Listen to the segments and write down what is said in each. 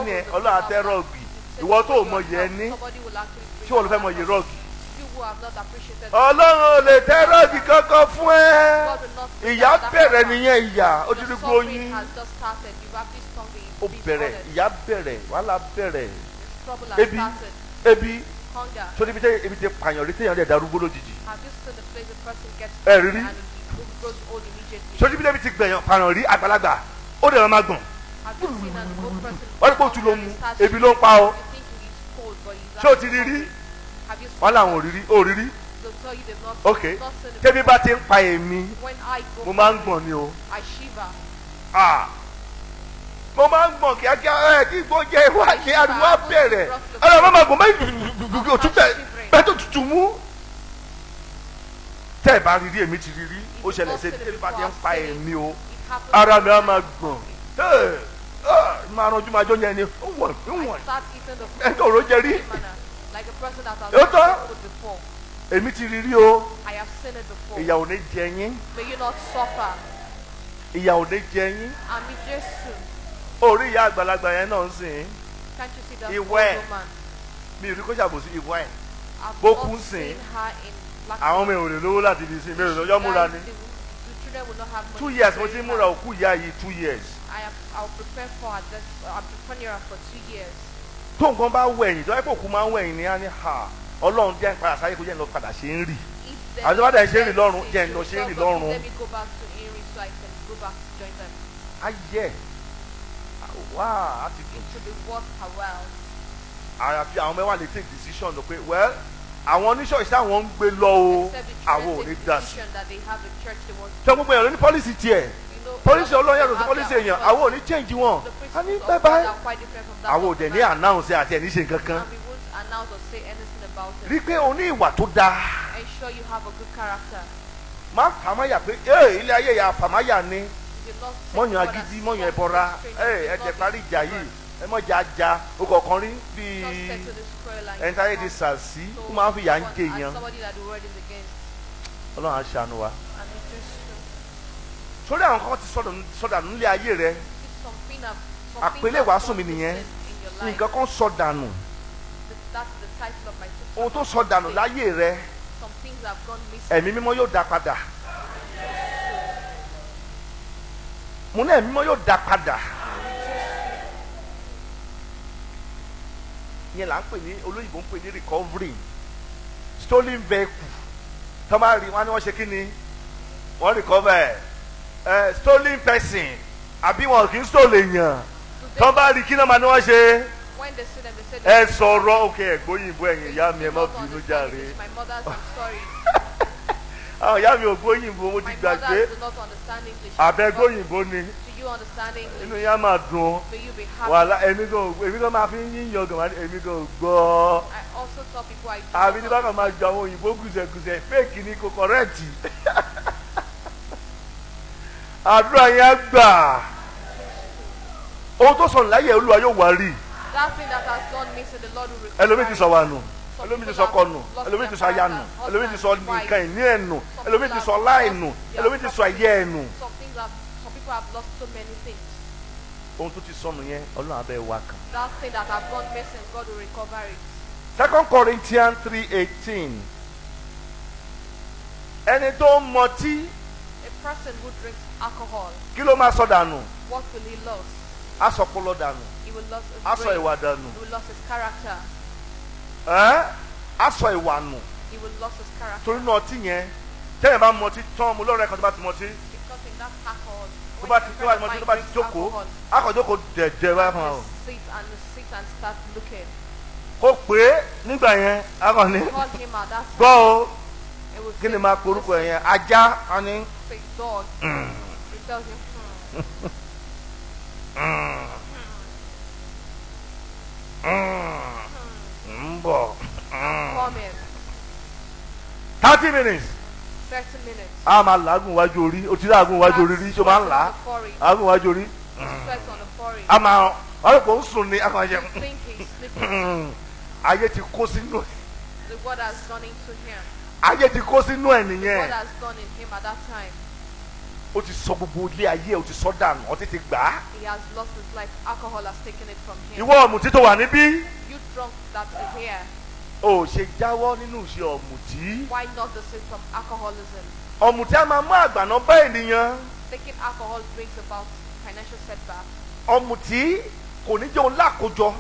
ní ẹ Ọlọ́run àtẹ rọ́ọ̀gì ìwọ tó mọ yẹ ní tí wọ́n lọ fẹ́ mọ yẹ rọ́ọ̀gì. Ọlọ́run ò lè tẹ́ rọ́ọ̀gì kankan fún ẹ. Ìyà bẹ̀rẹ̀ nìyẹn ìyà ó ti rí gbóyin. Ó bẹ̀rẹ̀ ìyà bẹ̀rẹ̀ wàhálà bẹ̀rẹ̀ ebi sórí ibi tẹ pààyàn rí téèyàn lè darúgbó lójijì. Ẹ rírí sórí ibi tẹ ti gbẹ̀yàn pààyàn rí àgbàlagbà ó dẹ̀ máa gbọ̀n. Wọ́n ní kó tu ló mu ebi ló ń pa ọ́. Ṣé o ti rí rí? Wọ́n làwọn ò rí rí. Ok tẹ́bí bá ti ń pa èmi mo máa ń gbọ̀n ni o. Mo máa ń gbọ̀n kíákíá kí igbó jẹ́ ìwà ní ariwo bẹ̀rẹ̀ ẹ̀rọ máa gbọ̀n bẹ́ẹ̀ òtún bẹ́ẹ̀ tó tutù mú. Tẹ́ ẹ̀ bá rí rí èmi ti rí rí ó ṣẹlẹ̀ sí tẹ́bí bá ti ń pa èmi o ara mi á máa gbọ̀n. Máa ranjú máa jọ yẹn ni ó wọ̀n ẹ̀ tó rò jẹ rí. Ó tọ́ èmi ti rí rí o ìyà ò ní jẹ yín ìyà ò ní jẹ yín. Orí ìyá àgbàlagbà yẹn náà ń sìn ìwọ ẹ̀ mi rí kó ṣàbòsí ìwọ ẹ̀ bó kú ń sìn àwọn mi ò lè lówó láti fi sìn mi ò lè lọ́jọ́ múra ni 2 years mo ti múra òkú ìyá yìí 2 years. I'll prepare for this. I'm preparing her for 2 years. Tó nǹkan bá wẹ̀yìn tó ẹ̀pọ̀ kú máa ń wẹ̀yìn ní á ní ha Ọlọ́run jẹ́ ń padà sáyé kó jẹ́ ń lọ padà ṣe ń rì àti wọ́n dẹ̀ ṣe ń rì lọ́rùn jẹ́ ń lọ ṣe ń rì lọ́rùn. Let me go back to Henry so I can go back to join them. Ayẹ wá á ti dùn. It should be worth her while. Àyàfi àwọn mẹ́wàá lè take decision lọ pé well àwọn oníṣọ́ọ̀ṣì táwọn ń gbé lọ o àwọn ò ní dá sí. Tọ́ gbogbo èèyàn ló ní pọ́lísì tiẹ̀. Police Ọlọ́run yàtọ̀ sí police èèyàn àwọn ò ní change wọn a ní bye bye àwọn ò dẹ̀ ní announce àti ẹ̀ ní ṣe kankan rí pé o ní ìwà tó dáa má fàmáyà pé ilé ayé ya fàmáyà ni mọ̀yàn agídí mọ̀yàn ẹ̀bọra ẹ̀jẹ̀ parí ìjà yìí ẹ mọ̀jà ajá o kọ̀ọ̀kan rí bíi ẹ̀ńtáyé di sàásì ó máa ń fi ìyà ń jẹ èèyàn Ọlọ́run á ṣàánú wa. Sórí àwọn kan ti sọdànù nílé ayé rẹ àpèlé wàásù mi nìyẹn nǹkan kan sọdànù ohun tó sọdànù láyé rẹ ẹ̀mí mímọ́ yóò dá padà mo ní ẹ̀mí mímọ́ yóò dá padà yẹn là ń pè ní olóyìnbó ń pè ní recovery stolen vehicle tó bá rí wọn ni wọ́n ṣe kí ni wọ́n recover stolen person àbí wọn kì í stole èèyàn tó bá rí kí náà máa ní wọ́n ṣe ẹ sọ̀rọ̀ òkè ẹ̀gbóyìnbó ẹ̀yìn ìyá mi ẹ má bínú jàre àwọn ìyá mi ò gbóyìnbó mo ti gbàgbé àbẹ̀gbóyìnbó ni inú yá máa dùn wàhálà èmi kan máa fi ń yíyan gan èmi kan gbọ́ àbí tí bá kàn máa jọ àwọn òyìnbó gùzẹ̀gùzẹ̀ fake ni kò correct àdúrà yẹn gbà ohun tó sọnù láyé Olúwa yóò wá rí. Ẹlòmíì ti sọ wà nù ẹlòmíì ti sọ kọ nù ẹlòmíì ti sọ aya nù ẹlòmíì ti sọ nǹkan ìní ẹ̀ nù ẹlòmíì ti sọ láì nù ẹlòmíì ti sọ ayé ẹ̀ nù. Ohun tó ti sọnù yẹn Ọlọ́run abẹ́ wa kan. 2 Corinthians 3:18 ẹni tó ń mọtí. A person who drinks alcohol. Kí ló máa sọ dànù? What will he lose? Á sọ ọpọlọ dànù. He will lose his Á sọ ìwà dànù. He will lose his character. Á sọ ìwà nù. He will lose his character. Torí náà ọtí yẹn tẹ́yìn bá mọtí tán mo lọ́rọ̀ ẹ̀kan tó bá ti mọtí. Because in that alcohol. Tó bá ti mọtí tó bá ti jókòó akọ̀jókòó dẹ̀dẹ̀ báyìí fún wa. Sit and start looking. Kó pé nígbà yẹn akọni gbọ́ o kí ni máa porúkọ yẹn ajá ani. Dog. It tells him. Mbọ̀. Come in. 30 minutes. 30 minutes. A máa làágùn wájú orí o ti làágùn wájú orí rí tó máa ń là á làágùn wájú orí. A máa ọlọ́pàá ń sùn ní akọ̀jẹ̀. Ayé ti kó sínú ẹ̀. The word has gone into him. Ayé ti kó sínú ẹ̀ nìyẹn. The word has gone in him at that time. ó ti sọ gbogbo ilé ayé ó ti sọ dànù ọtí ti gbà á. He has lost his life. Alcohol has taken it from him. ìwọ ọ̀mùtí tó wà níbí. You drunk that is here. o ṣe jáwọ́ nínú ìṣe ọ̀mùtí. Why not the sin from alcoholism? ọ̀mùtí a máa mú àgbàná bá ènìyàn. Taking alcohol brings about financial setback. ọ̀mùtí kò ní jẹ́ òun lákòjọ.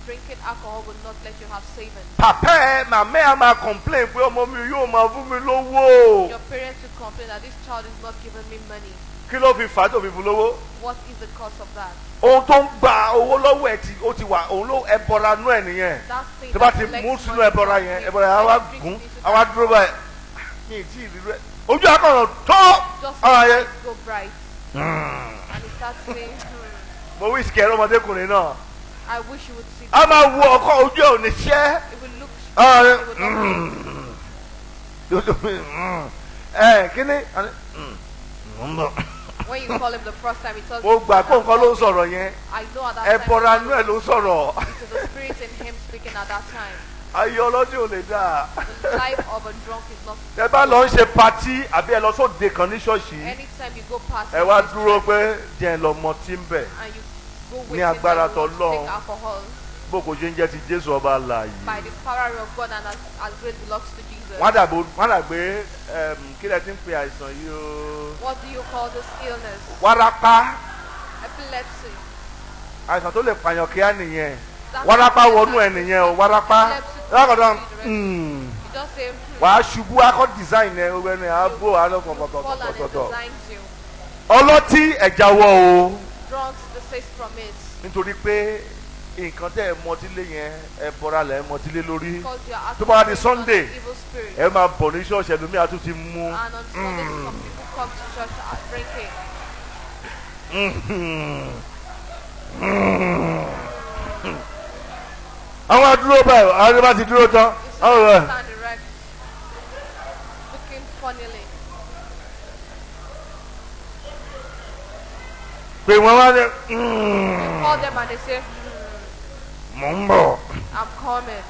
Drinking alcohol will not let you have savings. pàpẹ́ ẹ màmá ẹ máa complain pé ọmọ mi yóò máa fún mi lówó. Your parents will complain that this child is not giving me money. kí ló fi fà á tó fi fún lówó. What is the cause of that? ohun tó ń gba owó lọ́wọ́ ẹ̀ tí ó ti wà òun ló ẹbọra nú ẹ̀ nìyẹn. That thing tó bá that ti collects mú sínú money ẹbọra from yẹn you, ẹbọra yẹn á wá then it gùn brings á wá dúró báyìí ní ìdí ìrírú ẹ ojú akọ̀ràn tó just ara yẹn. go bright. And it starts saying, mo wí ìsìkẹ́ ẹ̀rọ ọmọdékùnrin náà I wish you would see a this. máa wo ọkọ ojú ẹ̀ ò ní ṣẹ́. It will look ara it will not ẹ kíní when you call him the first time, he tells mo you. gbà pé nǹkan ló ń sọ̀rọ̀ yẹn I know at that ẹbọra time. nú ẹ̀ ló ń sọ̀rọ̀. It is the spirit in him speaking at that time. ayé ọlọ́dún ò lè dáa. The life of a drunk is not. ẹ bá lọ ń ṣe patí àbí ẹ lọ sóde kan ní ṣọ́ọ̀ṣì Anytime you go past ẹ wá this dúró church pé jẹ́ ẹ lọ mọ tí ń bẹ̀ and you go ní with agbára to t'Ọlọ́run. take alcohol bó kò ṣe ń jẹ́ ti Jésù ọba láàyè. by the power of God and as grace belongs to Jesus. wọ́n dàgbé kí lẹ ti ń pe àìsàn yìí o. What do you call this illness? wárápá Epilepsy. àìsàn tó lè pààyàn kíá nìyẹn That's wárápá what wọnú ẹ nìyẹn o wárápá lákọ̀dọ̀ You just say, wàá ṣubú akọ́ design ẹ owó ẹni àbò fall and it alọ́kọ̀ọ̀kọ̀ọ̀kọ̀ọ̀kọ̀ designs you. ọlọ́tí ẹ̀já wọ o Drugs, the safe from it. nítorí pé nǹkan tẹ́ ẹ mọtílé yẹn ẹ bọ́ra lẹ̀ ẹ mọtílé lórí Because you are tó bá di acting Sunday on evil spirit. ẹ máa bọ̀ ní ṣọ́ọ̀ṣì ẹlòmíì á tún ti mú. And on Sunday, some people come to church drinking. àwọn adúró báyìí àwọn bá ti dúró tán You see àwọn them rẹ̀ stand erect, looking funnily. pé wọ́n wá ní You call them and they say, mò ń bọ̀ I'm coming.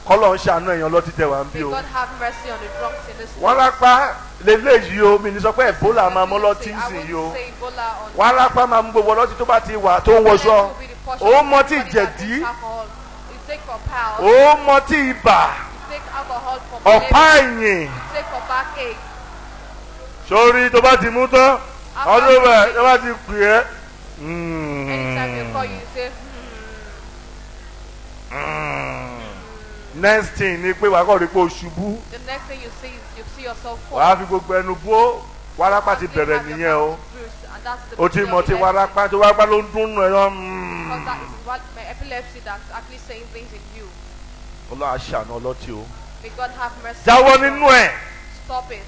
kọ́lọ̀ ń ṣàánú èèyàn lọ́tí tẹ̀ wá ń bí May o. God have mercy on the drunks in this wọ́n lápá lélẹ́yìí o mi ní sọ pé Ebola máa mọ́ lọ́tí ń sìn yìí o. say Ebola on wọ́n lápá máa mú gbogbo ọlọ́tí tó bá ti wà tó ń wọṣọ ó mọ tí jẹ̀dí You take for pals. ó mọ tí ibà You take alcohol for ọ̀pá malaria. ẹ̀yìn You take for backache. sórí tó bá ti mú tán ọdún bẹ́ẹ̀ tó bá ti pè é. Anytime they call you, you say, next thing ni pé wàá kọ́ rí pé o ṣubú The next thing you see is you see yourself fall. wàá fi gbogbo ẹnu bó wárápá ti bẹ̀rẹ̀ nìyẹn o. o ti mọ̀ tí wárápá tó wárápá ló ń dún nù ẹ̀ lọ. Because that is what my epilepsy that's actually saying things in you. Ọlọ́run aṣàánú ọlọ́tí o. May God have mercy. jáwọ́ nínú ẹ̀ Stop it.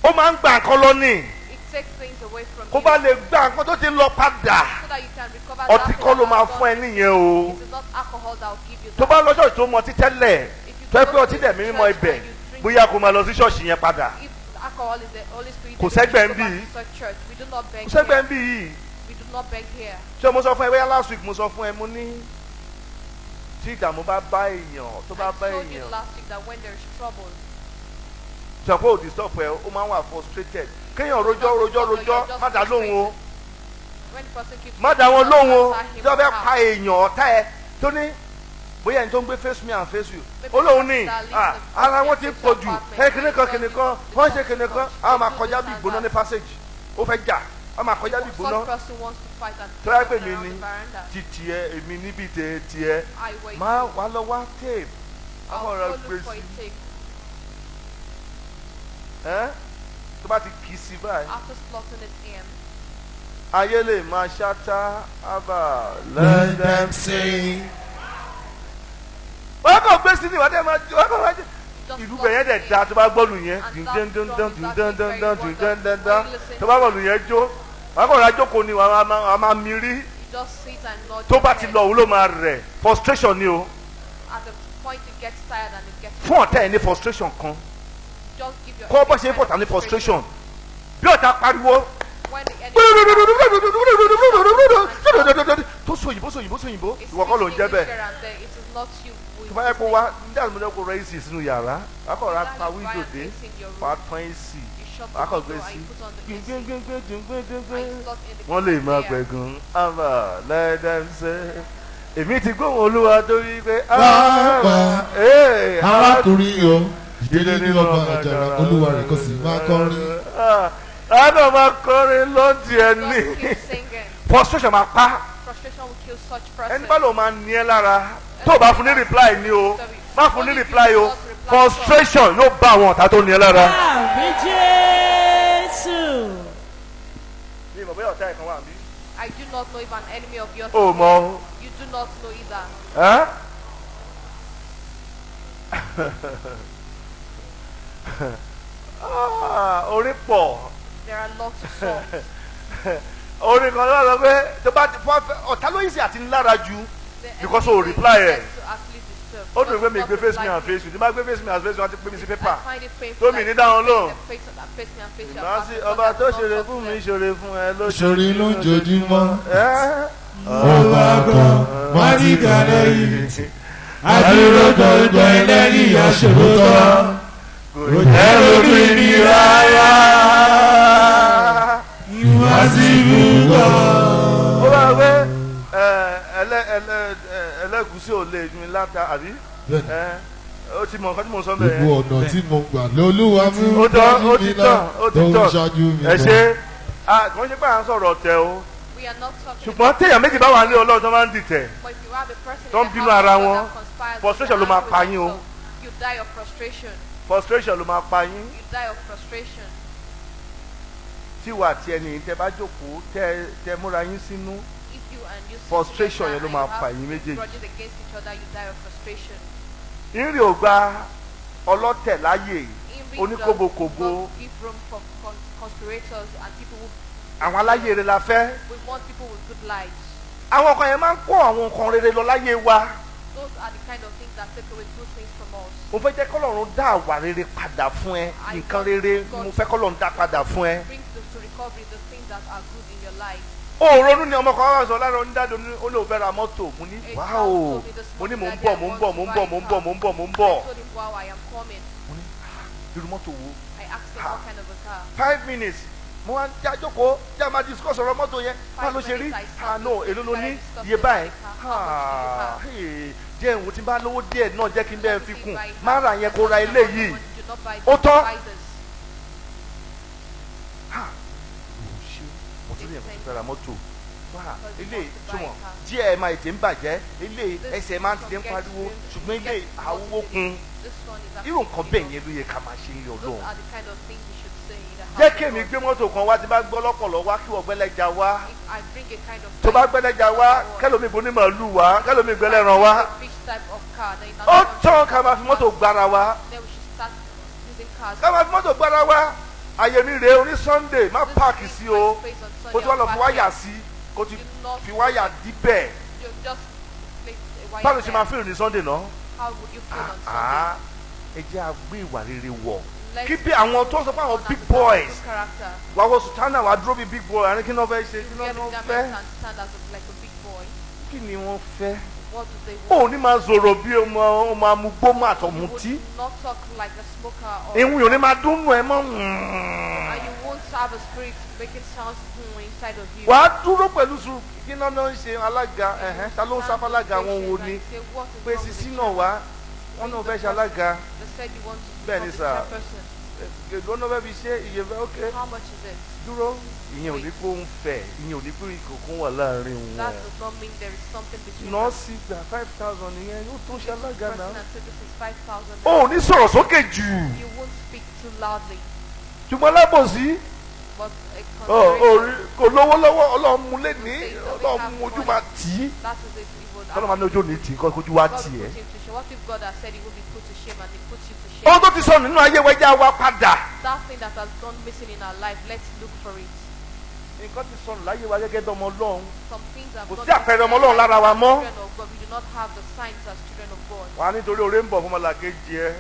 ó máa ń gba nǹkan lọ́nìí It takes things away from kó you. bá lè gba nǹkan tó ti lọ padà So that you can recover ọtí that kọ́ ló thing máa that fún ẹ God- nìyẹn o. It is not alcohol that will give you tó that. bá lọ ṣọ́ọ̀ṣì tó mọ ọtí tẹ́lẹ̀ If you tó ẹ go pé to ọtí the dẹ̀ mímọ́ church ibẹ̀ and you drink bóyá kó máa lọ sí ṣọ́ọ̀ṣì yẹn padà. If alcohol is the Holy Spirit, Kò then sẹ́gbẹ̀ you ń go back bí. to such church. We do not beg kò sẹ́gbẹ́ here. ń bí yìí We do not beg here. ṣé mo sọ fún ẹ bóyá last week mo sọ fún ẹ mo ní tí ìdààmú bá bá èèyàn tó bá bá I told you èèyàn last week that when there is trouble, sọ pé òdì stop ẹ ó máa ń wà frustrated kéèyàn rojọ́ má dá lóhùn o when the person keeps má dá wọn lóhùn o answer him tí wọ́n fẹ́ out. pa èèyàn ọ̀tá ẹ tó ní bóyá ẹni tó ń gbé face me and face you olóhùn ní ara wọn ti ń pọ̀ jù kìnìkan wọ́n ṣe kìnìkan àwọn máa kọjá bí ìgbóná ní passage ó fẹ́ jà wọ́n máa kọjá bí ìgbóná Such person wants to fight and tó yẹ pé run mi around ní the veranda. ti tiẹ̀ èmi níbi tiẹ̀ I wait. máa wà lọ wá tape I'll àwọn go ọ̀rọ̀ look gbé for sí a tape. tó bá ti kì í sí báyìí. After slotting it in, ayé lè máa ṣáta ábà Let them sing. wọ́n kàn gbé sí ni wọ́n dẹ̀ máa jẹ́ wọ́n kàn máa jẹ́ just ìlú slot bẹ̀yẹn dẹ̀ it da in. tó bá gbọ́lù yẹn And tó bá gbọ́lù yẹn jó wọ́n kàn rà jókòó ni wọ́n máa mírí You just sit and nod tó your bá ti head. lọ òun ló máa rẹ̀ frustration ni o At the point it gets tired and it gets fún ọ̀tá ẹ̀ ní frustration kan just give your kọ́ bọ́ ṣe é kind pọ̀tà of ní frustration bí ọ̀tá pariwo when the enemy tó sòyìnbó is ìwọ kọ́ ló ń jẹ́ bẹ́ẹ̀. here and there, it is not you who is tó bá yẹ kó wá nígbà tí mo jẹ́ kó rẹ́ èsì sínú yàrá akọ̀rọ̀ apá Either you buy wíńdò an dé AC in your room, wàá tán èsì you shut the akọ window gbé and sí you put on the AC. gbẹngbẹngbẹngbẹngbẹngbẹ And you slot in the wọn lè máa clear. pẹ̀gùn àmà let them say èmi ti gbóhùn olúwa torí pé Bàbá arákùnrin o ìdílé ní ọba àjàrà olúwa rẹ̀ kò sì máa kọrin. àná máa kọrin lọ́dì ẹni Just keep singing. frustration máa pa Frustration will kill such person. ẹni bá lò máa ní ẹ lára tó o bá fún ní reply ni o má fún ní reply o frustration yóò bá àwọn ọ̀tá tó ní ẹ lára. Àmì Jésù. mi ìmọ̀ bóyá ọ̀tá ẹ̀ kan wà bí. I do not know if an enemy of yours o is mọ. here. You do not know either. Orí pọ̀. There are lots of songs. Orin kan lọ́dọ̀ pé tó bá ti fọ́ ọ̀tá ló yìí sì àti ńlára ju because o reply ẹ̀. Ó dùn pé mi gbé face me and face you tí bá gbé face me and face you wọ́n ti pè mí sí pépà tó mi ní dáhùn lóhùn. Ìgbà sí ọba tó ṣeré fún mi ṣeré fún ẹ ló Ṣorí lójoojúmọ́. Ọba kan wọ́n ti kà lẹ́yìn. Adúró gbogbo ẹlẹ́rìí aṣòro tán. Kò jẹ́ lójú ibi rárá. Ìwà sí ibùdó. Ó bá wẹ́ ẹlẹ́gùsí ò lè mi láta àbí? Ó ti mọ nǹkan tí mo sọ bẹ́ẹ̀. Gbogbo ọ̀nà tí mo gbà lólúwa mú ó ti tán tó ń ṣáájú mi lọ. ẹ ṣe kò ń ṣe pé à ń sọ̀rọ̀ ọ̀tẹ̀ o We are not talking ṣùgbọ́n téèyàn méjì bá wà ní ọlọ́run tó máa ń dìtẹ̀ but if you have a person tó ń in the bínú house ara that wọn, conspires frustration with ló máa the pa house yín o. with you die of frustration. frustration ló máa pa yín You die of frustration. tí wà tí ẹni tẹ bá jókòó tẹ múra yín sínú If you and you sit frustration together yẹn ló and máa you have pa yín méjèèjì. grudges against each other, you die of frustration. ìrìn ò gba ọlọ́tẹ̀ láyè In oníkóbokòbo give room for conspirators and people who àwọn aláyè rere la fẹ́ we want people with good lives. àwọn kan yẹn máa ń kó àwọn nǹkan rere lọ láyé wa Those are the kind of things that take away good things from us. mo fẹ́ jẹ́ kọ́lọ́run dá àwa rere padà fún ẹ nǹkan rere mo fẹ́ kọ́lọ́run dá padà fún ẹ. Bring to recovery the things that are good in your life. ó ronú ni ọmọ kan wá sọ lára onídàájọ ó lè fẹ́ ra mọ́tò mo ní wáò mo ní mò ń bọ̀ mò ń bọ̀ mò ń bọ̀ mò ń bọ̀ mò ń bọ̀ mò ń bọ̀ I told him, wow, I am coming. mo ní irú mọ́tò wo I asked him what kind of a car. 5 minutes mo wá já jókòó já máa discuss ọ̀rọ̀ mọ́tò yẹn báwo ló ṣe rí no èló ló ní iye báyìí jẹ́ ìwọ̀n tí n bá lówó díẹ̀ náà jẹ́ kí n bẹ́ẹ̀ fi kún má ra yẹn kó ra eléyìí ó tán mo tún lè fẹ́ ra mọ́tò ilé túmọ̀ díẹ̀ máa ètè ń bàjẹ́ ilé ẹsẹ̀ máa ń tẹ̀ ń pariwo ṣùgbọ́n ilé àwòwò kun irú nǹkan bẹ́ẹ̀ yẹn ló yẹ ká máa ṣe ń yọ lóhùn. jẹ́ kí èmi gbé mọ́tò kan wá tí bá gbọ́ lọ́pọ̀lọ́ wá kí wọ́n gbẹ́lẹ́jà wá tó bá gbẹ́lẹ́jà wá kẹ́lómi bo ní màálù wá kẹ́lómi gbẹ́lẹ́ran wá ó tán ká máa fi mọ́tò gbára wá ká máa fi mọ́tò gbára wá àyè mi rèé oní Sunday má páàkì sí o kó tí wọ́n lọ fi wáyà sí kó tí fi wáyà dí bẹ́ẹ̀ báwo ṣe máa fíìrì ní Sunday náà ẹ jẹ́ àgbé ìwà rere wọ̀ kí bí àwọn tó ń sọ fún àwọn big boys wà wọ sùtánà wà dúró bí big boy àní kí ni wọ́n fẹ́ ṣe kí ni wọ́n fẹ́ kí ni wọ́n fẹ́ ó ní máa zòrò bí ọmọ amúgbó máa tọ̀ mutí ìwọ̀n yóò ní máa dún nù ẹ mọ́ wà á dúró pẹ̀lú sùúrù kí ni wọ́n ń ṣe alága ta ló ń sáfà alága wọn wo ni pé sísí náà wá wọn náà fẹ́ ṣe alága bẹ́ẹ̀ ni sà èdè ọ̀nà bẹ́ẹ̀ fi ṣe iye bẹ́ẹ̀ ok dúró ìyẹn ò ní kó ń fẹ́ ìyẹn ò ní kó ìkòkò wà láàrin wọn nọ́ọ̀sì gbà 5,000 ìyẹn yóò tó ṣe alága náà ó ní sọ̀rọ̀ sókè jù ṣùgbọ́n lábòsí kò lówó lọ́wọ́ ọlọ́run mú lé ní ọlọ́run mú ojú máa tì í ọlọ́run máa ní ojú ní tì í kọ́ ojú wa tì ẹ́. ohun tó ti sọ nínú ayé wẹ́jà wa padà. That thing that has gone missing in our life, let's look for it. nǹkan ti sọnù láyé wa gẹ́gẹ́ bí ọmọ ọlọ́run Some things have kò gone sí àpẹẹrẹ ọmọ ọlọ́run lára wa mọ́. children of God. We do not have the signs as children of God. wà á nítorí oore ń bọ̀ fún ọmọlàkejì ẹ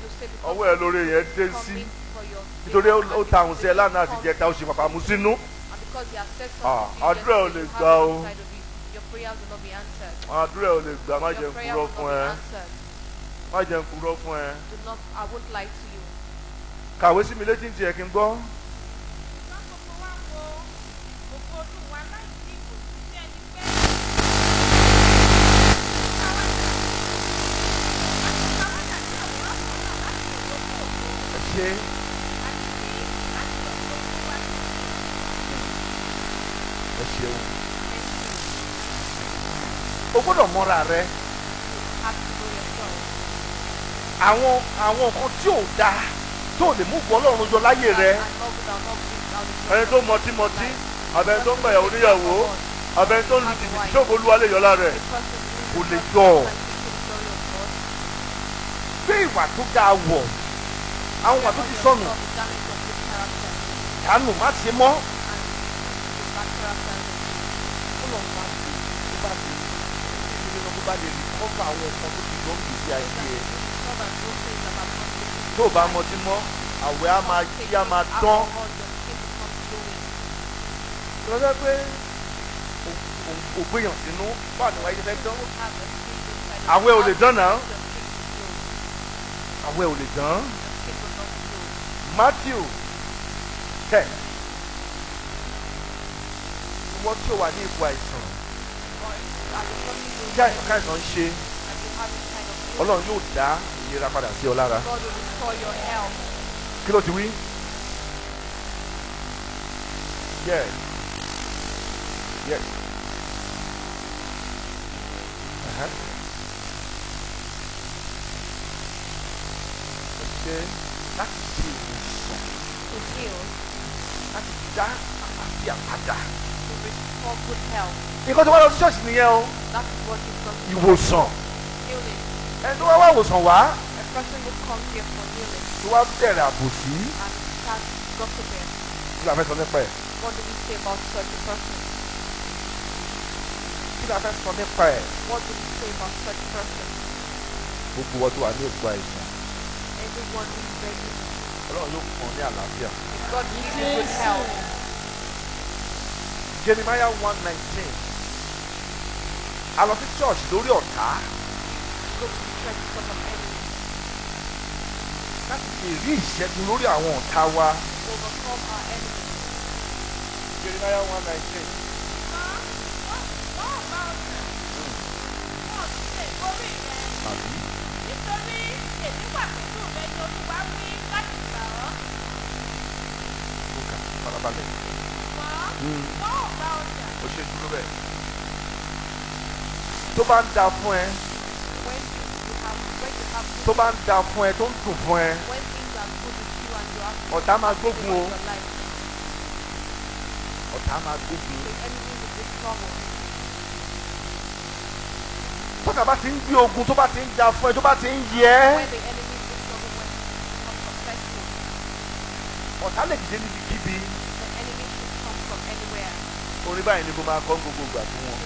You say because ọwọ́ ẹ lórí yẹn dé sí coming for your nítorí ó ta àwọn sí ẹ lánàá àti jẹta ó ṣe pàpà mú sínú. and because he has said something to you, àdúrà ò lè you gbà have o. it inside of you. Your prayers will not be answered. àdúrà ò lè gbà má jẹ́ Your ń prayer kúrò will fún not ẹ be answered. má jẹ́ ń kúrò fún ẹ. Do not, I won't lie to you. kàwé sí mi létí ń tiẹ̀ kí n gbọ́. Ẹ ṣeun. O gbọ́dọ̀ mọ́ra rẹ. Àwọn nǹkan tí ò dáa tó lè mú gbọ́ Ọlọ́run yọ láyé rẹ. Ẹni tó mọtímọtí, àbẹ̀ni tó ń gbàyàwó níyàwó, àbẹ̀ni tó ń lu jìbìtì ṣògo Olúwa lè yọ lára rẹ̀. Kò lè yọ. Gbé ìwà tó dáa wọ̀. Àwọn ìwà tó ti sọnù. Kánù má ṣe mọ́. Bá lè rí kọ́fà àwọn nǹkan tó ti lọ ń gbèsè ayé ẹ. Tó o bá mọtí mọ́, àwẹ̀ á máa yí á máa dán. Lọ́jọ́ pé ògbéyàn sínú báwo ni wáyé fẹ́ dán? Àwẹ̀ ò lè dán náà. Àwẹ̀ ò lè dán. Matthew 10. Ìwọ tí o wà ní ipò àìsàn. Tí àìsàn ń ṣe, Ọlọ́run yóò dá ìlera padà sí ọ lára. Kí ló ti wí? Yes. Yes. Ṣé láti ṣe ìwòsàn? Láti dá àlàáfíà padà. Nǹkan tó wá lọ sí ṣọ́ọ̀ṣì nìyẹn o. Ìwòsàn. Ẹni tó wá wá ìwòsàn wá. Tó wá bẹ̀rẹ̀ àbòsí. Kí la fẹ́ sọ nípa ẹ̀? Kí la fẹ́ sọ nípa ẹ̀? Gbogbo wọn tó wà ní òkú àìsàn. Ọlọ́run yóò fún ọ ní àlàáfíà. Jeremiah 1:19. A lọ sí church lórí ọ̀tá. Láti lè rí ìṣẹ́gun lórí àwọn ọ̀tá wa. Jeremiah 1:19. Nítorí èmi wà pẹ̀lú rẹ ní Olúwa wí láti gbà ọ́. Ó kà farabalẹ̀. Wọ́n ò bá ọjà. Ó ṣe dúró bẹ́ẹ̀. Tó bá ń da fún ẹ. Tó bá ń da fún ẹ tó ń dùn fún ẹ. Ọ̀tá máa gbógun o. Ọ̀tá máa gbógun. Tọ́ka bá ti ń gbé ogun tó bá ti ń da fún ẹ tó bá ti ń yẹ ẹ́. Ọ̀tá lè dìde níbikíbi. Orin báyìí ni kò máa kọ́ gbogbo ìgbà fún wọn.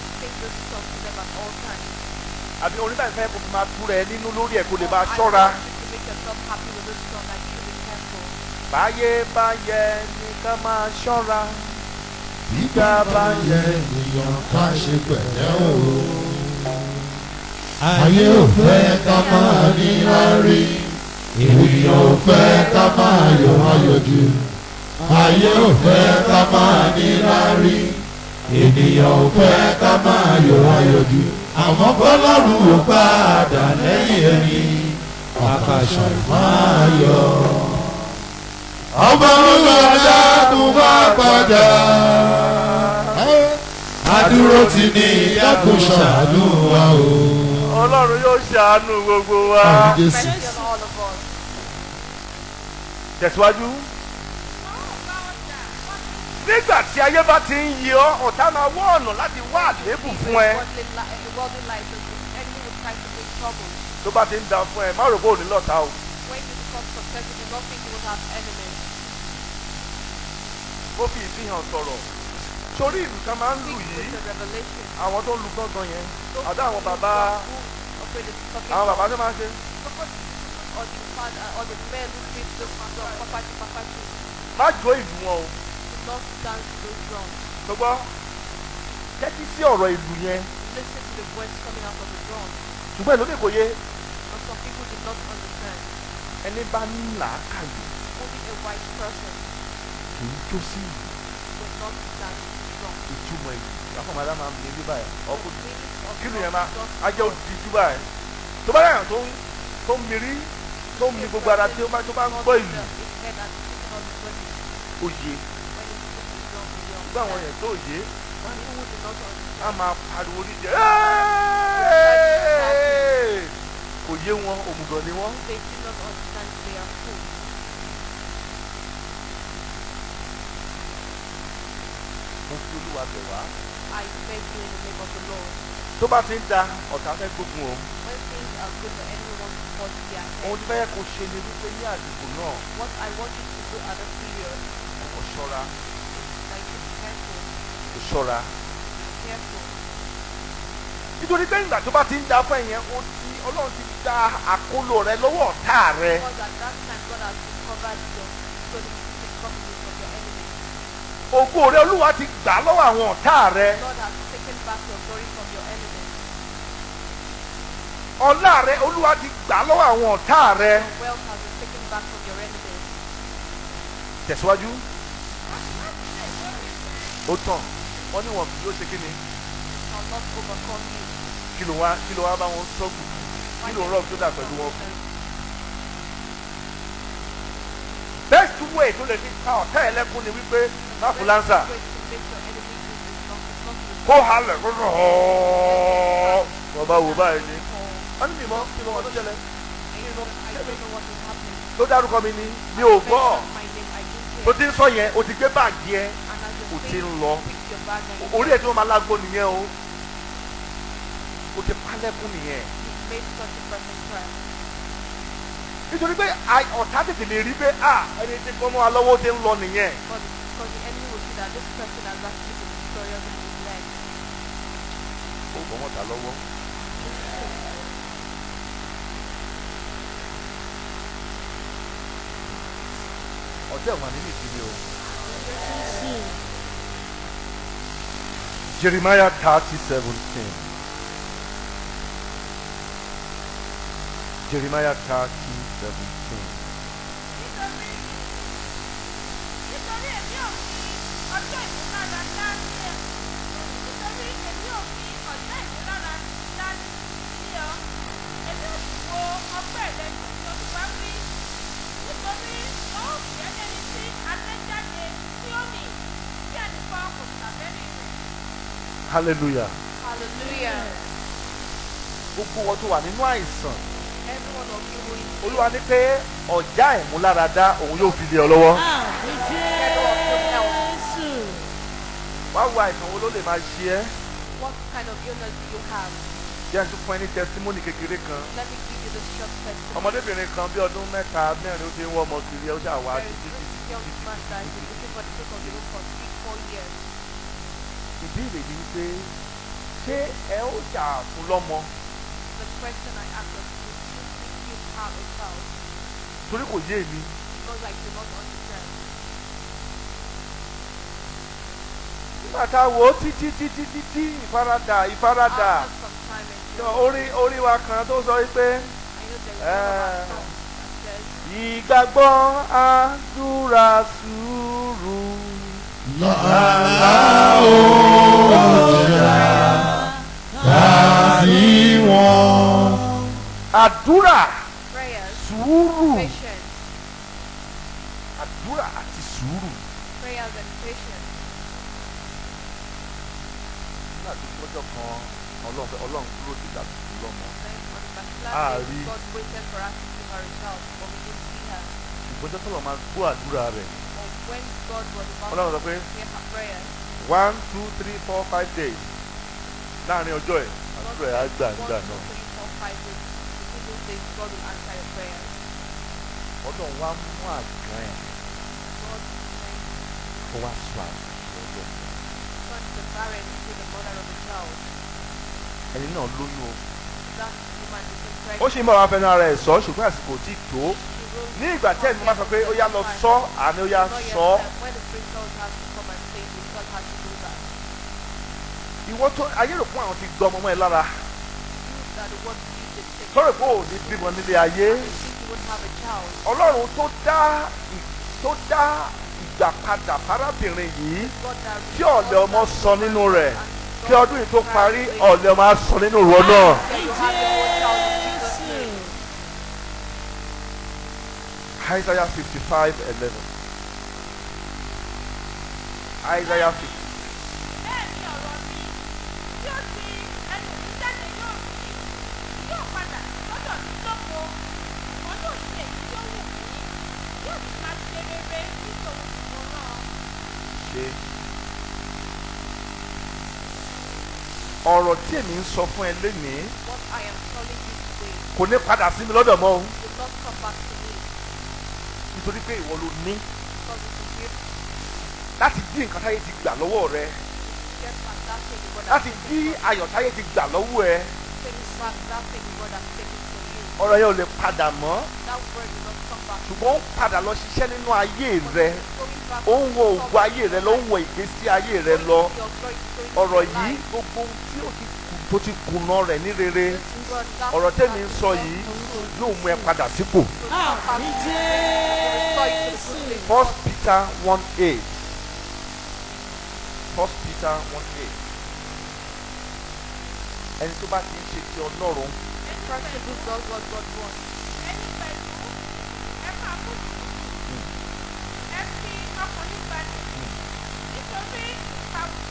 Àbí orin báyìí fẹ́ kó fi máa tú rẹ nínú lórí ẹ̀ kó lè máa ṣọ́ra. Báyé bá yẹ ni ká máa ṣọ́ra. Ìgbà bá yẹ ènìyàn ká ṣe pẹ̀lẹ́ o. Ayé ò fẹ́ ká máa níláárí. Ènìyàn ò fẹ́ ká máa yọ̀ ayọ̀jú. Ayé ò fẹ́ ká máa níláárí. Ènìyàn ò fẹ́ ká máa yọ̀ ayọ̀jú. Àmọ́ bọ́lọ́run ò padà lẹ́yìn ẹni. Àkàṣà máa yọ̀. Ọba olùwàdà kò bá padà. Adúró ti ní ìyá kò ṣàánú wa o. Ọlọ́run yóò ṣàánú gbogbo wa. Tẹ̀síwájú. Nígbà tí ayé bá ti ń yí ọ, ọ̀tá máa wá ọ̀nà láti wá àléébù fún ẹ. Tó bá ti ń da fún ẹ, má rò pé ò ní lọ́tà o. Ó fi ìfihàn sọ̀rọ̀. Sórí ìlú kan máa ń lù yìí. Àwọn tó ń lu gángan yẹn. Àdá àwọn bàbá tó máa ń ṣe. Má jó ìlú wọn o. Gbogbo tẹ́tí sí ọ̀rọ̀ ìlú yẹn. Ṣùgbọ́n èlò ní kò yé. Ẹni bá ní làákàyè. only a wise person kì í jó sí will not stand strong. ìtumọ̀ èyí afọ̀mọ́lá máa ń mi rí báyìí ọkọ̀ The meaning of kí ni God yẹn máa just ajẹ́ not òdìjú báyìí tó bá yàn tó ń mirí tó ń mi gbogbo ara tí ó bá ń gbọ́ ìlú his head and putting on his body òye when he puts his drum in the nígbà àwọn yẹn tó òye people who do not á understand. máa pariwo níjẹ kò yé wọn òmùgọ̀ ni wọ́n. They do not understand they are fools. mo fi olúwa bẹ̀ wá. I beg you in the name of the Lord. tó bá ti ń da ọ̀tá fẹ́ gbógun o. When things are good, the enemy wants to force their ohun head. tí fẹ́ kó ṣe ni wípé ní àsìkò náà What I want you to do at that period kò ṣọ́ra is like to be careful. kò ṣọ́ra. Be careful. nítorí pé ìgbà tó bá ti ń da fún ẹ̀yẹn ọlọ́run ti gba àkólò rẹ lọ́wọ́ ọ̀tá rẹ. Because at that time God has recovered your stolen property from your enemies. ògo rẹ olúwa ti gbà lọ́wọ́ àwọn ọ̀tá rẹ. God has taken back your glory from your enemies. ọlá rẹ olúwa ti gbà lọ́wọ́ àwọn ọ̀tá rẹ. Your wealth has been taken back from your enemies. tẹ̀síwájú. ó tàn wọ́n ní wọn kì yóò ṣe kí ni Shall not overcome you. kí ló wá bá wọn sọ́gùn kí ló rọ̀ tó dà pẹ̀lú wọn fún. best way tó lè fi pa ọ̀tá ẹ̀ lẹ́kún ni wípé má fún lánsà kó halẹ̀ kó rọ̀ ọ́ wọ́n bá wò báyìí ni wọ́n ní mímọ́ kí ló wọ́n tó ṣẹlẹ̀ tó dárúkọ mi ni mi ò gbọ́ tó ti ń sọ yẹn o ti gbé báàgì yẹn o ti ń lọ orí ẹ̀ tí wọ́n máa lágbo nìyẹn o ti pálẹ́kùn nìyẹn. nítorí pé ọ̀tá tètè lè rí pé ẹni tí kọ́ mọ́ wa lọ́wọ́ ti ń lọ nìyẹn. ó gbọ́ mọ́ta lọ́wọ́. ọ̀tẹ̀ wà nínú ìdílé o. Jeremiah 30:17. Jeremiah 30:17. Nítorí èmi ò fi ọjọ́ ìmúlára dá sí ẹ. Nítorí èmi ò fi ọjọ́ ìmúlára dá sí ọ. Èmi ò sì wo ọgbẹ́ rẹ ní Olúwa wí. Nítorí ó fi ẹlẹ́ni tí alẹ́jáde sí òní bí ẹnìkan kò ṣàbẹ́rì rẹ̀. Hallelujah. Hallelujah. Gbogbo wọn tó wà nínú àìsàn. Every one of you who is Olúwa ní pé ọ̀já ìmúláradá òun yóò fi lé ọ lọ́wọ́. Wá wo àìsàn wo ló lè máa ṣe ẹ́. What kind of illness do you have? Jẹ́ ẹ tún fún ẹ ní testimony kékeré kan. Let me give you this short testimony. Ọmọdébìnrin kan bí ọdún mẹ́ta mẹ́rin ó ti ń wọ́ ọmọ kiri ó ṣàwá There is títí this young man that has been looking for the fruit of the womb for 3-4 years. ìbéèrè ni wípé ṣé ẹ ó jà fún lọ́mọ The question I asked was, would you please give her a child? torí kò yé mi. Because I do not understand. Nígbà tá a wò ó títí ìfaradà. After some time and Orí wa kan tó sọ wípé I know there is one of our songs that says, ìgbàgbọ́ àdúrà sùúrù. Lọ́la òjà tàbí wọn. Àdúrà prayers, sùúrù. patience, Àdúrà àti sùúrù. prayers and patience. Nígbà tó gbọ́dọ̀ kan Ọlọ́run dúró ti dàbí fún lọ́mọ. Then on the particular day, Rí. God waited for us to give her a child, but we didn't see her. Ìgbọ́jọ́ tó lọ máa gbọ́ àdúrà rẹ̀. But when God was about Ọlọ́run sọ to pé hear her prayers, 1, 2, 3, 4, 5 days láàrin ọjọ́ ẹ̀ God àdúrà ẹ̀ á gbà said, 1, nígbà 2, náà. 3, 4, 5 days. Within those days, God will answer your prayers. Ọlọ́run wá mú àgàn ẹ̀ God sent kó wá sọ àgbàṣe ọlọ́run. turned the barren into the mother of a child. Ẹni náà lóyún o. That woman became Ó pregnant. sì ń bá wa fẹnu ara ẹ̀ sọ ṣùgbọ́n àsìkò tí tó. She rose Ní ìgbà tí ẹ̀mí máa sọ pé ó yá lọ sọ àní ó yá not yet sọ. time. When the Spirit tells her to come and say, we tell her to do that. Ìwọ tó ayé rò fún àwọn ti gbọ́ ọmọ ẹ lára. You that the word you did take. Sọ̀rọ̀ pé ò ní bímọ nílé ayé. You won't have a child. Ọlọ́run tó dá ìgbà padà fárábìnrin yìí tí ọ̀lẹ ọmọ sọ nínú rẹ̀ kí ọdún yìí tó parí ọ̀lẹ ọmọ á sọ nínú ìwọ náà. Isaiah 55:11. Isaiah 50. Bẹ́ẹ̀ ni ọ̀rọ̀ mi tí ó ti ẹnu mi jáde yóò rí, yóò padà lọ́dọ̀ mi lóko, wọn yóò ṣe èyí tí ó wù mí, yóò sì máa ṣe rere nítorí mo rán. Ṣé ọ̀rọ̀ tí èmi ń sọ fún ẹ lénìí What I am telling you today kò ní padà sí mi lọ́dọ̀ mọ́ o, will not come back to me nítorí pé ìwọ ló ní because it is gift láti dí nǹkan táyé ti gbà lọ́wọ́ rẹ, to get back that thing the Lord has láti taken dí from you. ayọ̀ táyé ti gbà lọ́wọ́ ẹ. Take back that thing the Lord has taken from you. Ọ̀rọ̀ yẹn ò lè padà mọ́, That word will not come back. ṣùgbọ́n ó ń padà lọ ṣiṣẹ́ nínú ayé rẹ, Going back ó ń wo ògo ayé rẹ lọ, ó ń wo ìgbésí ayé rẹ lọ. your glory is going Ọ̀rọ̀ to your yìí life. gbogbo ohun tí ó ti tó ti kùnà rẹ̀ ní rere, God, that ọ̀rọ̀ tẹ́mi ń that sọ will yìí not yóò mú ẹ padà sípò. Àmì restore you to the Jésù. good place. 1 Peter 1:8. 1 Peter 1:8. Ẹni tó bá ti ń ṣe ti Ọlọ́run A person who does what God wants. Ẹni pẹ̀lú ẹ máa mú sùúrù. Ẹ fi ọkàn yín balẹ̀. Nítorí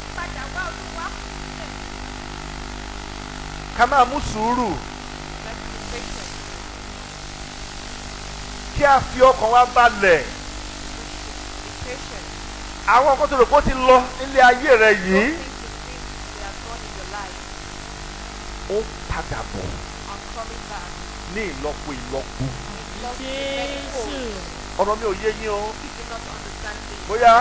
ìpadà wá Olúwa kù sílẹ̀. ká máa mú sùúrù Let's be patient. kí a fi ọkàn wa balẹ̀. We should be patient. Àwọn nǹkan tó rò pé ó ti lọ nílé ayé rẹ Those yìí things you think they are gone in your life ó padà bọ̀ are coming back. ní ìlọ́po ìlọ́po. Lost in many Jésù. folds. Ọ̀rọ̀ mi ò yé yín o, You do not understand me. bóyá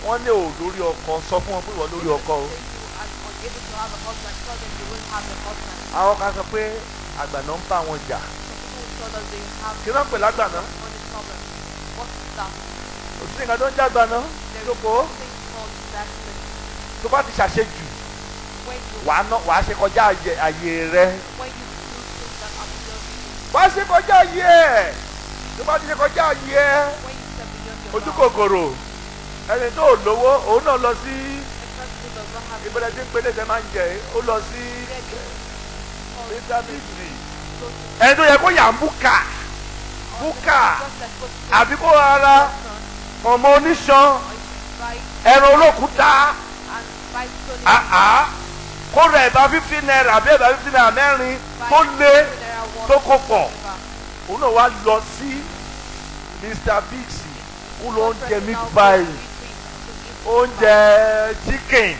wọ́n ní ò lórí ọkọ, sọ fún wọn pé ìwọ lórí ọkọ o. Say you are unable to have a husband, tell them you will have a husband. Àwọn kan sọ pé àgbàná ń bá wọn jà. Some people will tell us they have Kí ló ń pè lágbàná? money problem. What is that? Òsì nǹkan tó ń jágbàná. There is Jókòó something called darkness. tó bá ti ṣàṣejù When wàá ṣe kọjá àyè rẹ. you do things that are beyond you. Wàá ṣe kọjá àyè ẹ̀. Tó bá ti ṣe kọjá àyè ẹ̀. When you step beyond your Ojú bounds. kòkòrò ẹni tó ò lówó òun náà lọ sí A person who does not have ìbẹ̀rẹ̀ tí ń pélé tẹ máa ń jẹ ó lọ sí called íńtánẹ́ẹ̀tì. go to Ẹni tó yẹ kó yà ń búkà búkà àbí kó ara ọmọ oníṣan ẹran olókùúta kó rẹ̀ ẹ̀bá 50 naira àbí ẹ̀bá 50 naira mẹ́rin tó lé tó kó pọ̀. Òun náà wá lọ sí Mr Biggs ó lọ oúnjẹ meat pie oúnjẹ chicken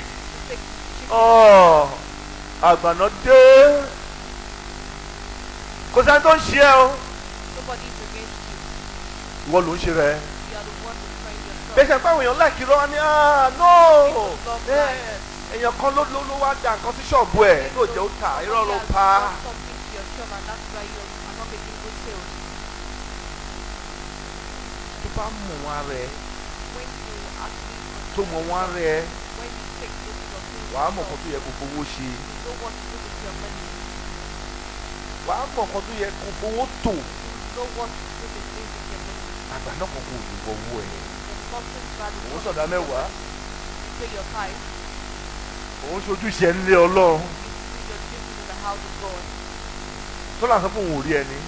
àgbàná dé kò sẹ́ni tó ń ṣe ẹ́ o ìwọ ló ń ṣe rẹ̀. Bẹ́sẹ̀ pé àwọn èèyàn láìkí lọ́wọ́ ní no èèyàn kan ló wá da nǹkan sí ṣọ́ọ̀bù ẹ̀ ló jẹ́ ó tà irọ́ ló pa. Tó bá mọ̀ wá rẹ̀ tó mọ̀ wá rẹ̀ wàá mọ̀ nǹkan tó yẹ kó fowó ṣe wàá mọ̀ nǹkan tó yẹ kó fowó tò. Àgbà náà kọ̀ọ̀kan ò lè wọ owó ẹ̀. Òun sọ̀dá mẹ́wàá. Òun ṣojúṣe nílé Ọlọ́run. Tọ́lá sọ fún òun ò rí ẹni.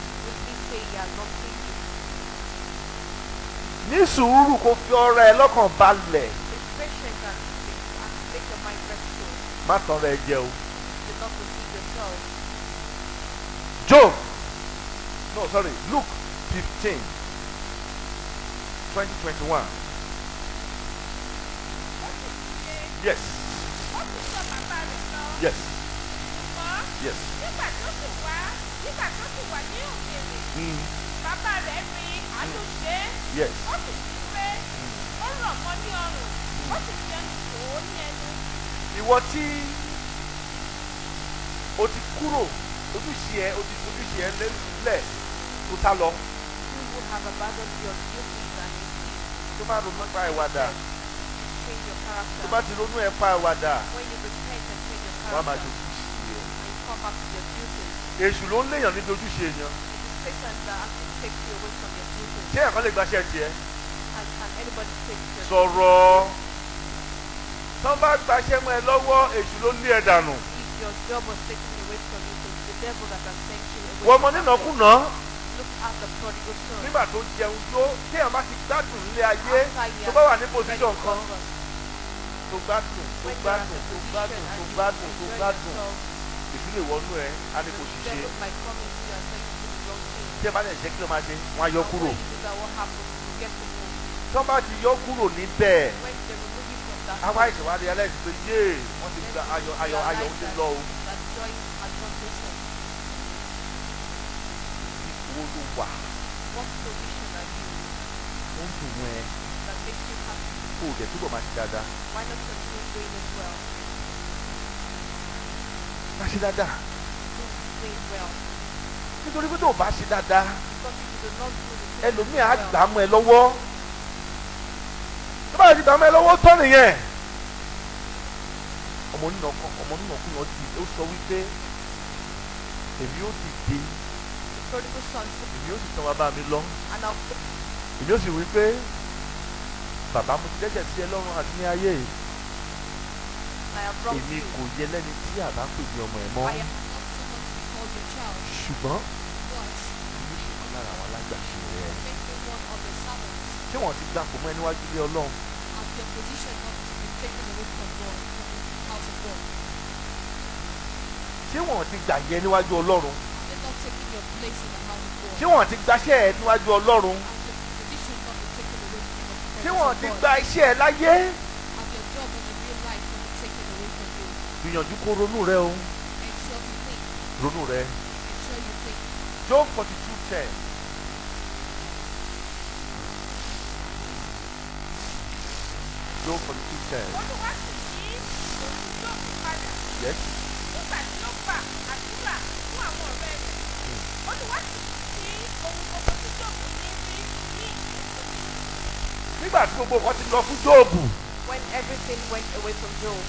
Ní sùúrù kó fi ọ̀rọ̀ ẹ lọ́kàn balẹ̀. Má tán rẹ jẹ o. Job. No, sorry, Luke 15. 2021. Yes. Yes. Yes. Bàbá rẹ̀ rí àlùṣe. Yes. Ó sì súré. Ó rọ̀ mọ́ ní ọrùn. Ó sì fi ẹnu kò ó ní ẹnu. Ìwọ tí o ti kúrò ojúṣe ẹ lẹ̀ tó sá lọ. You will have abandoned your duties and your deeds. Tó bá ronú pa ìwàdà. Change your character. Tó bá ti ronú ẹ pa ìwàdà. When you repent and change your Wàá máa character, ṣe ojúṣe ẹ. and you come back to your duties, Èṣù ló ń léèyàn níbi ojúṣe èèyàn. it is Satan that actually takes you away from your duty. ṣé ẹ̀kan lè gbaṣẹ́ tiẹ̀? And can anybody take your sọ̀rọ̀ tán bá gbaṣẹ́ mọ́ ẹ lọ́wọ́ èṣù ló lé ẹ dànù. If your job was taken away from you, it's the devil that has sent you away. wọ́n mọ nínàkúnà. Look at the prodigal son. nígbà tó jẹun tó téèyàn bá ti gbádùn nílé ayé tó bá wà ní pòsíṣọ̀n kan tó gbádùn ìfúnlẹ̀ wọnú ẹ á ní kò ṣiṣẹ́ tí ẹ bá lè ṣe kí ló máa ṣe wọ́n á yọ kúrò tí wọ́n bá ti yọ kúrò níbẹ̀ àwa ìṣèwádìí aláìsí pé yéè wọ́n ti gba ayọ̀ ń lọ o. ipò ló wà ó ń dùn mọ́ ẹ kó o dẹ̀ túbọ̀ máa ṣe dáadáa. máa ṣe dáadáa nítorí pé tó o bá ṣe dáadáa ẹlòmíì á gbà á mọ́ ẹ lọ́wọ́ tó bá ti gbà á mọ́ ẹ lọ́wọ́ tọ́ nìyẹn. ọmọ nínàkú yẹn ó sọ wípé èmi ó dìde èmi ó sì tán wá bá mi lọ èmi ó sì wí pé bàbá mo ti dẹ́ṣẹ̀ sí ẹ lọ́run àti ní ayé yìí èmi kò yẹ lẹ́ni tí àbá pè ní ọmọ ẹ̀ mọ́ ṣùgbọ́n èmi ṣe kan lára àwọn alágbàṣe rẹ̀ ṣé wọ́n ti gbapò mọ́ ẹ níwájú ilé Ọlọ́run. ṣé wọ́n ti gbà yẹ níwájú Ọlọ́run. ṣé wọ́n ti gbaṣẹ́ ẹ níwájú Ọlọ́run. ṣé wọ́n ti gba iṣẹ́ ẹ láyé. gbìyànjú kó ronú rẹ o ronú rẹ. Job 42:10. Job 42:10. Olúwa sì yí òun Jóòbù padà. Yes. Nígbà tí ó gbà àdúrà fún àwọn ọ̀rẹ́ rẹ̀. Olúwa sì sí ohun gbogbo tí Jóòbù ní rí ní ìgbésókè. Nígbà tí gbogbo nǹkan ti lọ fún Jóòbù. When everything went away from Job.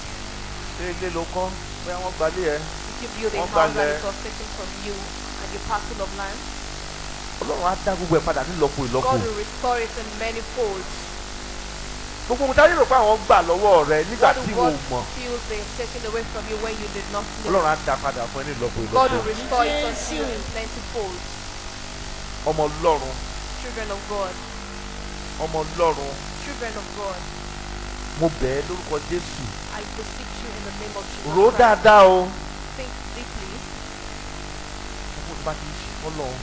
Ilé ló kọ́ bóyá wọ́n gbalé ẹ. He give you the house that it was taken from you and your parcel of land. Ọlọ́run á dá gbogbo ẹ̀ padà nílọ́po ìlọ́po. God will restore it in many folds. Gbogbo ohun táyé rò pé àwọn gbà lọ́wọ́ rẹ nígbà tí wò mọ̀. God feels they are taken away from you when you did not know. Ọlọ́run á dá padà fún ẹ nílọ́po ìlọ́po. God will restore it unto you in plenty folds. Ọmọ Ọlọ́run. Children of God. Ọmọ Ọlọ́run. Children of God. Mo bẹ̀ ẹ́ lórúkọ Jésù. I beseech you in the name of Jesus. Rò dáadáa o. Think deeply. Gbogbo tó bá ti ṣe fọ́lọ́run.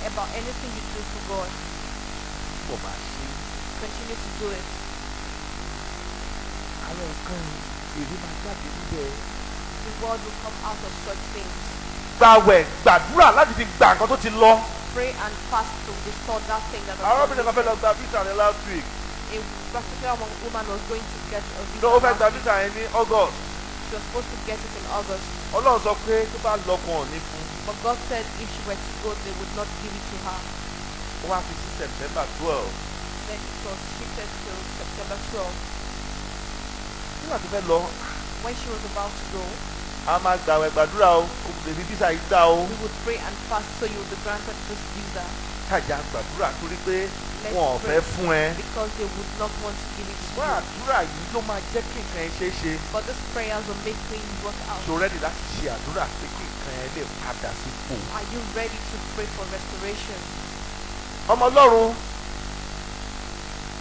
About anything you do for God. Bọ̀ máa ṣe. Continue to do it. Àwọn nǹkan èrè máa jáde níbẹ̀. The word will come out of such things. Gbàwẹ̀ gbàdúrà láti fi gba nǹkan tó ti lọ. Pray and fast to restore that thing that was Arábìnrin kan fẹ́ lọ gba visa rẹ̀ last week. A particular woman was going to get a visa. No, ó fẹ́ gba visa yẹn ní August. She was supposed to get it in August. Ọlọ́run sọ pé tó bá lọ́kàn ní fún. But God said if she were to go, they would not give it to her. Ó wá fi sí September 12. Then it was shifted to September 12. Nígbà tó fẹ́ lọ. When she was about to go, a máa gbàwẹ̀ gbàdúrà o kò lè fi visa yìí gbà o. we would pray and fast so you will be granted this visa. Kájà gbàdúrà torí pé wọn ò fẹ́ fún ẹ. Because they would not want to give it to Wọ́n you. àdúrà yìí ló máa jẹ́ kí nǹkan ẹ ṣeé ṣe. But these prayers will make things work out. So ready láti ṣe àdúrà pé kí nǹkan ẹ lè padà sípò. Are you ready to pray for restoration? Ọmọ Ọlọ́run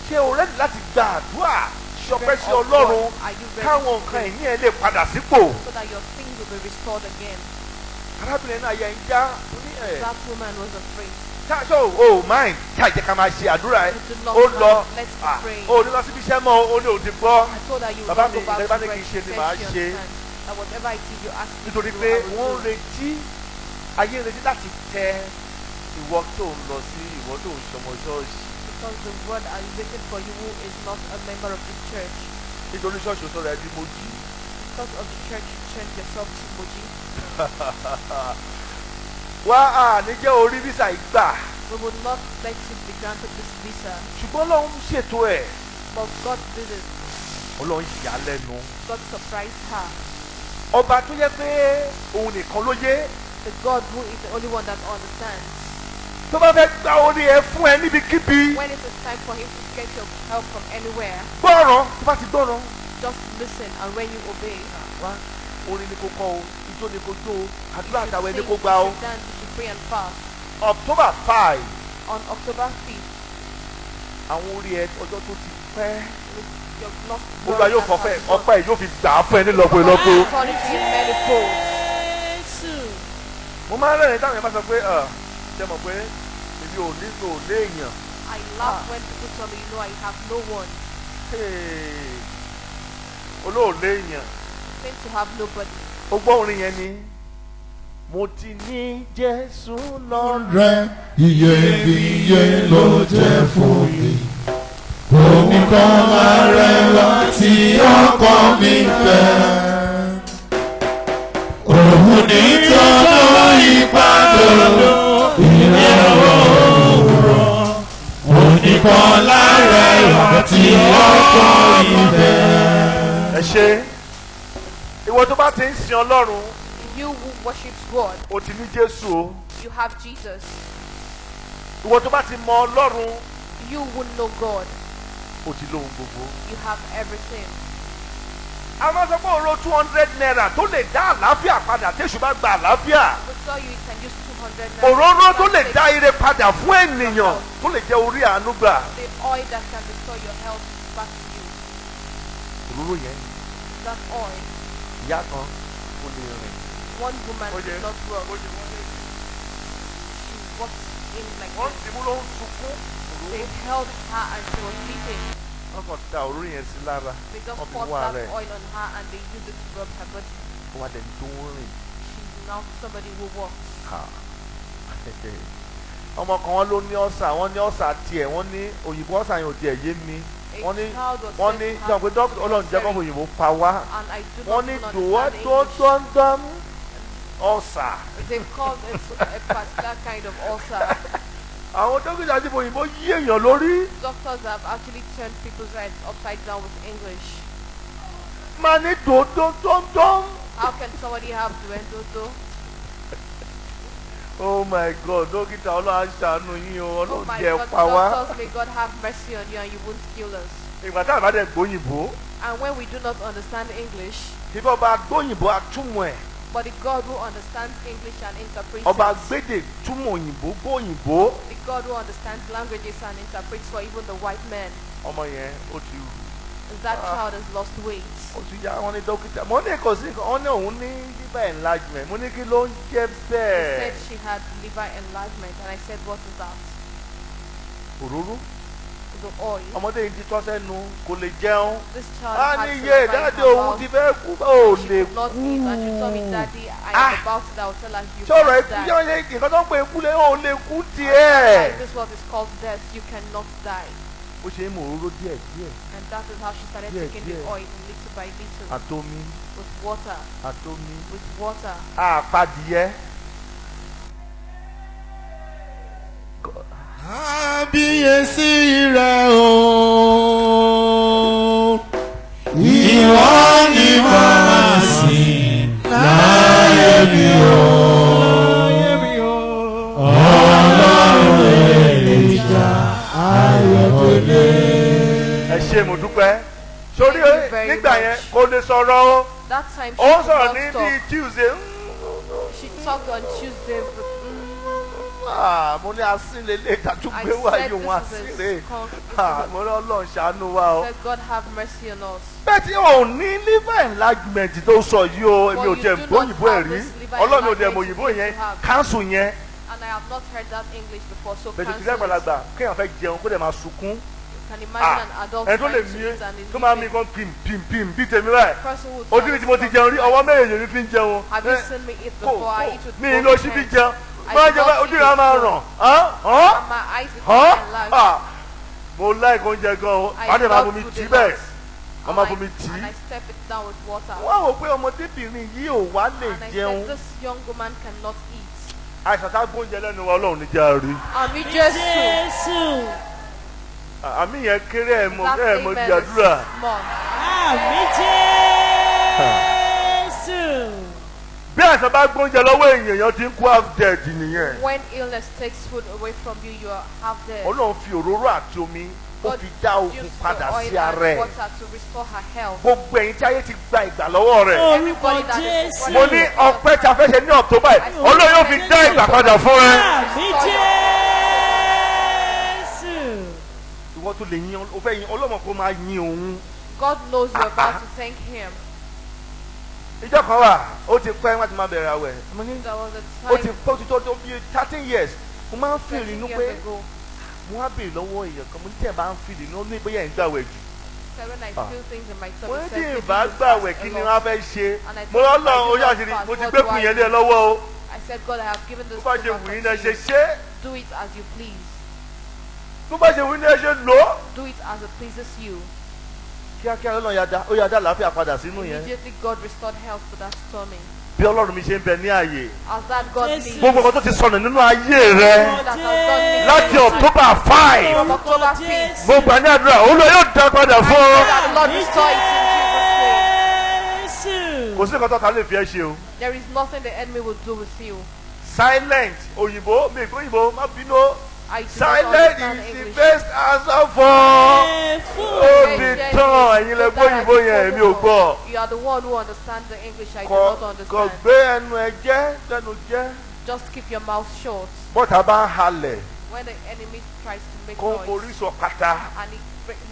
ṣé o ready láti gba àdúrà ṣọpẹ́ sí Ọlọ́run káwọn nǹkan ìní ẹ lè padà sípò. So that your things will be restored again. Arábìnrin náà yẹ ń já ní ẹ̀. That woman was afraid. Ṣáṣọ o mind ṣáàjẹ́ ká máa ṣe àdúrà ẹ̀. Ó lọ o ní lọ síbi iṣẹ́ mọ́ o ní òdi gbọ́. I told her you would Bàbá not mi go back ìgbẹ́ bá to ní kí n ṣe ni màá rest. ṣe. That whatever it is you ask me to Nítorí do, pé I will wọ́n ń do. retí ayé retí láti tẹ ìwọ tó ń lọ sí ìwọ tó ń ṣọmọ ṣọ́ọ̀ṣì. Because the word is waiting for you who is not a member of the church. Nítorí ṣọ́ọ̀ṣì ó sọ̀rọ̀ ẹ di mojí. Because of the church you change yourself to Moji. Wá à ní jẹ́ orí visa ìgbà. We would not let you be granted this visa. Ṣùgbọ́n Ọlọ́run ṣètò ẹ̀. But God did it. Ọlọ́run yà á lẹ́nu. God surprised her. Ọba tó yẹ pé òun nìkan ló yé. The God who is the only one that understands. tó bá fẹ́ gba orí ẹ fún ẹ níbikíbi. When it is time for him to get your help from anywhere, gbọ́ràn tó bá ti gbọ́ràn. just listen, and when you obey, wá orin ni kò kọ o ijó ni kò jó o àdúrà you àtàwọn ẹni should kò sing, gbà o. you should dance, you should pray and fast. October 5 On October 5th, àwọn orí ẹ ọjọ́ tó ti pẹ́. your lost gbogbo ayé òfòfẹ́ ọpẹ́ yìí yóò fi gbà á fún ẹ nílọ́po ìlọ́po. turn it to you many folds. mo máa ń rẹ́rìn táwọn yẹn bá sọ pé ṣe mọ̀ pé èmi ò nílò léèyàn. I laugh when people tell me, you know, I have no one. olóòlé èèyàn. You seem to have nobody. ó gbọ́ orin yẹn ni. mo ti ní Jésù lọ́rùn. rẹ iyebíye ló jẹ́ fún mi. Oníkan arẹwà tí ọkọ mi fẹ́. Òun ní tọ́lọ́ ìpàdé ìrẹ̀wọ̀ òwúrọ̀. Oníkan arẹwà tí ọkọ mi fẹ́. ẹ ṣe ìwọ tó bá ti ń sin Ọlọ́run. You who worships God, o ti ní Jésù o. you have Jesus. ìwọ tó bá ti mọ Ọlọ́run. You who know God, o ti lóhun gbogbo. you have everything. àwọn sọ pé òro 200 naira tó lè dá àlàáfíà padà téṣù bá gba àlàáfíà. We tell you can use 200 naira. òróró tó lè dá ire padà fún ènìyàn tó lè jẹ́ orí àánú gbà. The oil that can restore your health back to you. òróró yẹn That oil, ìyá kan kò lè rìn. one woman did not work. ó jẹ wọ́n lé. She walked in like wọ́n this. ti mú ló ń sunkún. They held her and she was weeping. wọ́n kàn da òróró yẹn sí lára. They just wọ́n fi poured wá that rẹ̀. oil on her and they used it to rub her body. ó wá dẹni tó ń rìn. She's now somebody who walks. ọmọ kan wọn ló ní ọ̀sà wọ́n ní ọ̀sà tiẹ̀ wọ́n ní òyìnbó ọ̀sà yẹn ò tiẹ̀ yé mi. wọ́n ní sọ pé dókítà Ọlọ́run jẹ́ kó òyìnbó pa wá. And I do wọ́n not ní even dòwọ́ understand tó English. dọ́ndọ́n ọ̀sà. They called it a particular kind of ulcer. àwọn dókítà ti òyìnbó yí èèyàn lórí. Doctors have actually turned people's heads upside down with English. máa ní dòdòdòdòm. How can somebody have duendodo? Oh my God, dókítà Ọlọ́run á ṣàánú yín o, Oh Ọlọ́run my jẹ́ God, pa wá. doctors, may God have mercy on you and you won't kill us. ìgbà tá a bá dẹ̀ gbóyìnbó. And when we do not understand English, tí ọba gbóyìnbó atúmọ̀ ẹ̀. but the God who understands English and interprets ọba it, gbédè túmọ̀ òyìnbó gbóyìnbó. the God who understands languages and interprets for even the white men, ọmọ yẹn ó ti that child has lost weight. ó ti yá wọn ní dókítà mo ní kò sí wọn ní òun ní liver enlargement mo ní kí ló ń jẹ́ They bẹ́ẹ̀. said she had liver enlargement and I said, what is that? òróró The oil. ọmọdé yìí ti tọ́ sẹ́nu kò lè jẹun. This child a had ní to iye revive dáadé her òun mouth. ti fẹ́ kú ó She lè could not eat and she told me, kú. Daddy, I Ah. am about to die. I will tell her, you sọ̀rọ̀ can't ikú die. yẹn ṣe nǹkan tó ń pè kú lé ó lè kú Like, tiẹ̀. this is what is called death. You cannot die. ó ṣe é mọ òróró díẹ̀ díẹ̀ And that is how she started Yeah, taking yeah. the oil little by little àtomi with water. àtomi With water. àpàdìyẹ. Kábíyèsí rẹ̀ o, ìwọ ni màá sìn láyé mi o. Ọlọ́run Èlíjà Ayọ̀délé. ẹ ṣé mo dúpẹ́ sórí Thank you very nígbà yẹn much. kò lè sọ̀rọ̀ o That time she ó could sọ̀rọ̀ not ní talk. bíi Tuesday. She talked on Tuesday. Mo ní asínlélẹ̀ ìtàtúgbé I wá said yóò wọn this is asínlé a mo ní Ọlọ́run ṣàánú wa o. Said God have mercy on us. bẹ́ẹ̀ tí ò ní liver enlargement tó sọ yìí o èmi ò But tẹ̀ you do gbóyìnbó not ẹ̀ have rí this liver Ọlọ́run ò dẹ̀ mọ enlargement òyìnbó you yẹn need to have. cancel yẹn And I have not heard that English before, so bẹ́ẹ̀ tí cancel it. àgbàlagbà kéèyàn fẹ́ jẹun kó dẹ̀ máa sunkún. You can imagine an adult ẹni tó lè trying mí to eat and is tó máa mí weeping. kan pìm bí tèmi báyìí Person who ojú mi tí mo ti jẹun rí ọwọ́ méjèèjì ní fi ń jẹun. Have you seen me eat before? I eat with mi both ló ṣí bí hands. jẹun I máa do jẹ not báyìí eat ojú rẹ̀ á with máa both. ràn. And my eyes is enlarged. mo like oúnjẹ gan o I wọ́n á dẹ̀ máa love bomi food tì a bẹ́ẹ̀ lot. wọ́n máa bomi tì And í. I step it down with water. wọ́n á wò pé ọmọdébìnrin yìí ò wá lè And I jẹun. said, this young woman cannot eat. àìsàn tá a gbóúnjẹ lẹ́nu wa Ọlọ́run ní jẹ́ àárí. Àmì Jésù. Jésù. àmì yẹn kéré ẹ̀ mọ That ẹ̀ mọ amen di àdúrà. is small. Àmì Jésù. bí àìsàn bá gbóúnjẹ lọ́wọ́ èèyàn ti ń kú half dead nìyẹn. When illness takes food away from you, you are half dead. Ọlọ́run fi òróró àti omi ó fi dá ogun padà sí ara ẹ̀. Gbogbo ẹ̀yin tí ayé ti gba ìgbà lọ́wọ́ rẹ̀. Orúkọ Jésù. Mo ní ọpẹ́ tí a fẹ́ ṣe ní October yìí Ọlọ́run yóò fi dá ìgbà padà fún ẹ. Àmín Jésù. Ìwọ tó lè yin o fẹ́ yin Ọlọ́run kó máa yin òun. God knows you are about to thank him. Ìjọ kan wà ó ti pẹ́ wọ́n ti máa bẹ̀rẹ̀ àwẹ̀. Mo ní There was a ó ti time pẹ́ ó ti tó bí 13 years. Mo máa ń fi 13 ìrìnnú years pé ago mo wá bèèrè lọ́wọ́ èèyàn kan mo ní tí ẹ̀ bá ń fi ìrìnnú ní bóyá ẹ̀ ń gbàwẹ̀ jù. when I feel things in my Mo tummy. ní said, tí "Maybe ìbá you gbàwẹ̀ fast kí a ni lot." wọ́n fẹ́ ṣe. And I Mo told lọ́ him, lọ "I do orí not àṣírí fast. mo ti What gbé do kùn I yẹn lé ẹ do?" lọ́wọ́ o. I said, God, I have given this Tó bá to ṣe my wù yín náà ṣe control. ṣe. Do it as you please. Tó bá ṣe wù yín náà ṣe lò ó. Do it as it pleases you. Kíákíá Ọlọ́run ó yá dá àlàáfíà padà sínú yẹn. Immediately God restored health to that stomach. Bí Ọlọ́run mi ṣe ń bẹ ní ààyè. As that God Jesus. leads. Gbogbo nǹkan tó ti sọnù nínú ayé rẹ That has done láti October 5. from October 5th. Mo gbà ní àdúrà Olúwa yóò dá padà fún ọ. That the Lord restore it in Jesus' name. Kò sí nǹkan tó ta lè fi ẹ ṣe o. There is nothing the enemy will do with you. Silent òyìnbó mi ìgbó òyìnbó má bínú. I do not Silent understand is the English. best answer for. Ó di tán ẹ̀yin lẹ gbọ́ òyìnbó yẹn èmi ò gbọ́. You are the one who understands the English. I do Kò not understand. gbé ẹnu ẹ jẹ́ lẹ́nu jẹ́. Just keep your mouth shut. Bọ́tà bá ń halẹ̀ When the enemy tries to make kó noise orí sọ kàtà and he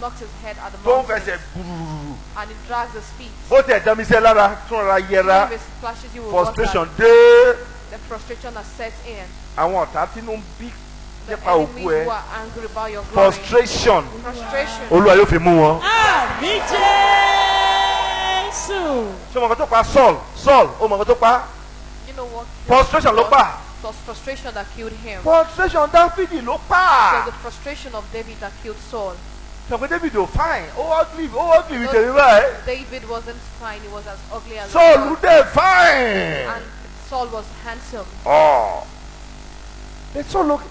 knocks his head at the tó ń mountain fẹsẹ̀ gbùrù. and he drags his feet. Bó tẹ̀ dán mi sẹ́ lára tún ra yẹra. If it splashes you with Frustration water, dé. the frustration has set in. Àwọn ọ̀tá tí ń bí The nípa òkú enemies ẹ. who are angry about your glory. Frustration. Frustration. Olúwa yóò fi mú wọn. Àmín Jésù. Ṣé o mọ̀ nǹkan tó pa Saul? Saul o mọ̀ nǹkan tó pa? You know what? Frustration ló pa. It was frustration that killed him. Frustration Dáfídì ló It was pa. the frustration of David that killed Saul. Ṣàpè David ò fine ó ugly bí tèmi báyìí. David wasn't fine. He was as ugly as Saul dé fine. and Saul was handsome. Saul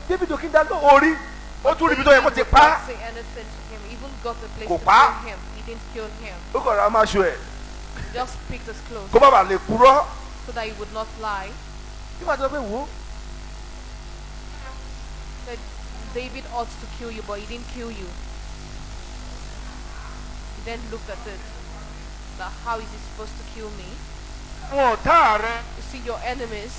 David ò kí n dá lọ orí. Ó tún rí ibi tó yẹ kó ti David pa. did not say anything to him. He even got a place Kò to pa. kill him. He didn't kill him. Ó kọ̀ ra máa ṣo ẹ̀. He just picked his clothes Kó má bàa lè purọ́. so that he would not lie. Kí màá sọ pé wò ó. Said David ought to kill you, but he didn't kill you. He then looked at it. That how is he supposed to kill me? Wọn ò tá àárẹ̀. You see your enemies.